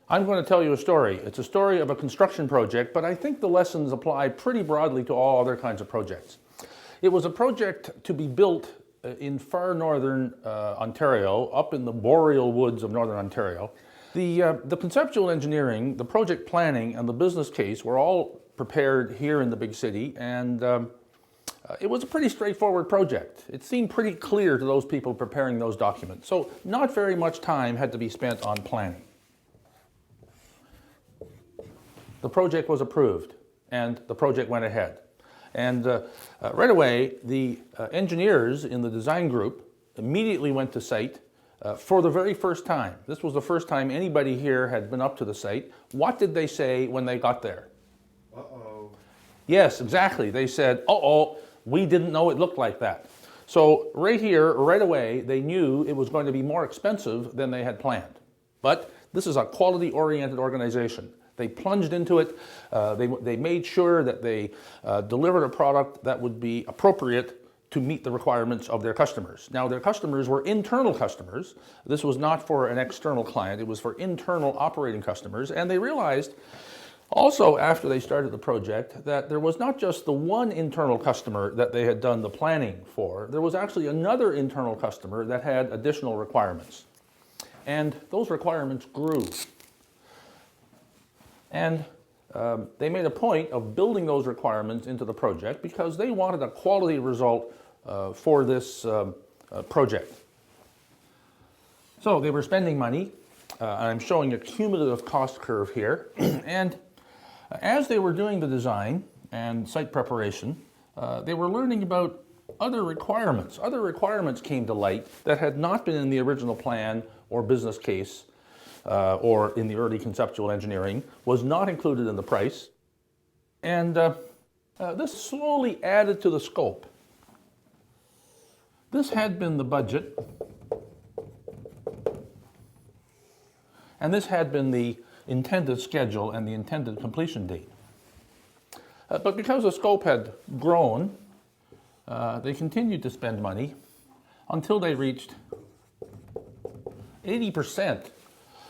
I'm going to tell you a story. It's a story of a construction project, but I think the lessons apply pretty broadly to all other kinds of projects. It was a project to be built in far northern Ontario, up in the boreal woods of northern Ontario. The conceptual engineering, the project planning, and the business case were all prepared here in the big city, and it was a pretty straightforward project. It seemed pretty clear to those people preparing those documents. So not very much time had to be spent on planning. The project was approved, and the project went ahead. And right away, the engineers in the design group immediately went to site for the very first time. This was the first time anybody here had been up to the site. What did they say when they got there? Uh-oh. Yes, exactly. They said, uh-oh, we didn't know it looked like that. So right here, right away, they knew it was going to be more expensive than they had planned. But this is a quality-oriented organization. They plunged into it. They made sure that they delivered a product that would be appropriate to meet the requirements of their customers. Now, their customers were internal customers. This was not for an external client. It was for internal operating customers. And they realized also after they started the project that there was not just the one internal customer that they had done the planning for. There was actually another internal customer that had additional requirements. And those requirements grew. And they made a point of building those requirements into the project because they wanted a quality result for this project. So they were spending money. I'm showing a cumulative cost curve here. And as they were doing the design and site preparation, they were learning about other requirements. Other requirements came to light that had not been in the original plan or business case or in the early conceptual engineering, was not included in the price. And this slowly added to the scope. This had been the budget, and this had been the intended schedule and the intended completion date. But because the scope had grown, they continued to spend money until they reached 80%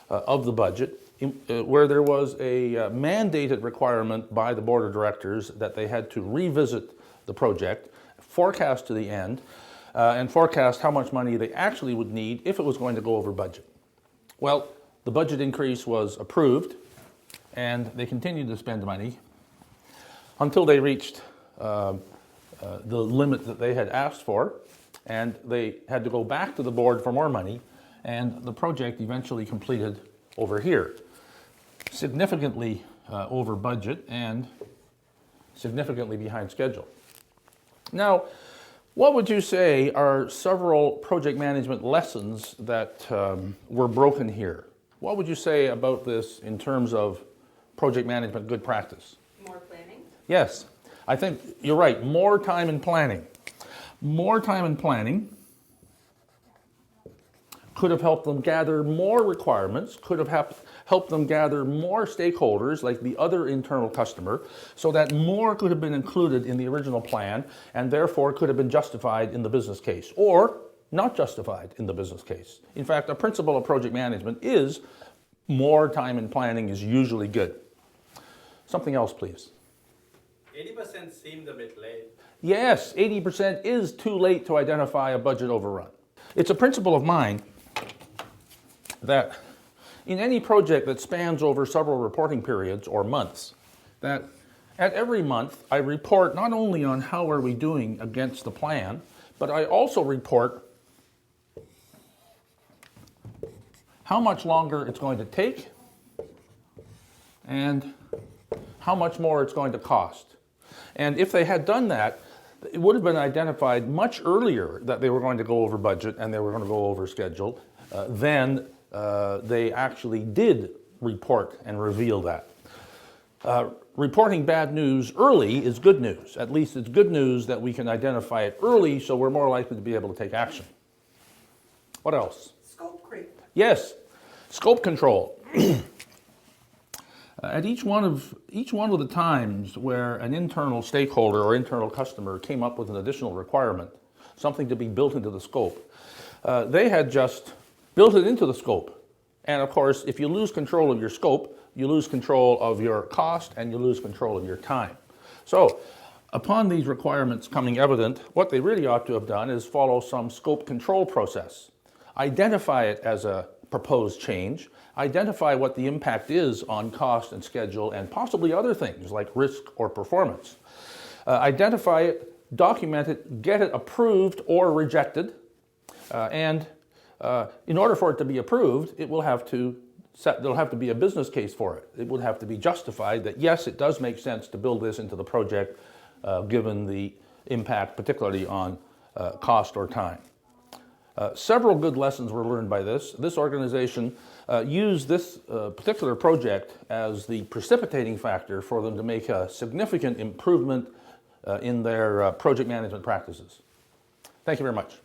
of the budget, where there was a mandated requirement by the board of directors that they had to revisit the project, forecast to the end, and forecast how much money they actually would need if it was going to go over budget. Well, the budget increase was approved, and they continued to spend money until they reached the limit that they had asked for, and they had to go back to the board for more money. And the project eventually completed over here, significantly over budget and significantly behind schedule. Now, what would you say are several project management lessons that were broken here? What would you say about this in terms of project management good practice? More planning? Yes, I think you're right. More time in planning. More time in planning could have helped them gather more requirements, could have helped them gather more stakeholders like the other internal customer, so that more could have been included in the original plan and therefore could have been justified in the business case or not justified in the business case. In fact, a principle of project management is more time in planning is usually good. Something else, please. 80% seemed a bit late. Yes, 80% is too late to identify a budget overrun. It's a principle of mine that in any project that spans over several reporting periods or months, that at every month I report not only on how are we doing against the plan, but I also report how much longer it's going to take and how much more it's going to cost. And if they had done that, it would have been identified much earlier that they were going to go over budget and they were going to go over schedule than they actually did report and reveal that. Reporting bad news early is good news. At least it's good news that we can identify it early, so we're more likely to be able to take action. What else? Scope creep. Yes, scope control. At each one of the times where an internal stakeholder or internal customer came up with an additional requirement, something to be built into the scope, they had just built it into the scope And of course, if you lose control of your scope, you lose control of your cost and you lose control of your time. So, upon these requirements coming evident, what they really ought to have done is follow some scope control process. Identify it as a proposed change, identify what the impact is on cost and schedule and possibly other things like risk or performance. Identify it, document it, get it approved or rejected, and in order for it to be approved, there'll have to be a business case for it. It would have to be justified that yes, it does make sense to build this into the project given the impact, particularly on cost or time. Several good lessons were learned by this. This organization used this particular project as the precipitating factor for them to make a significant improvement in their project management practices. Thank you very much.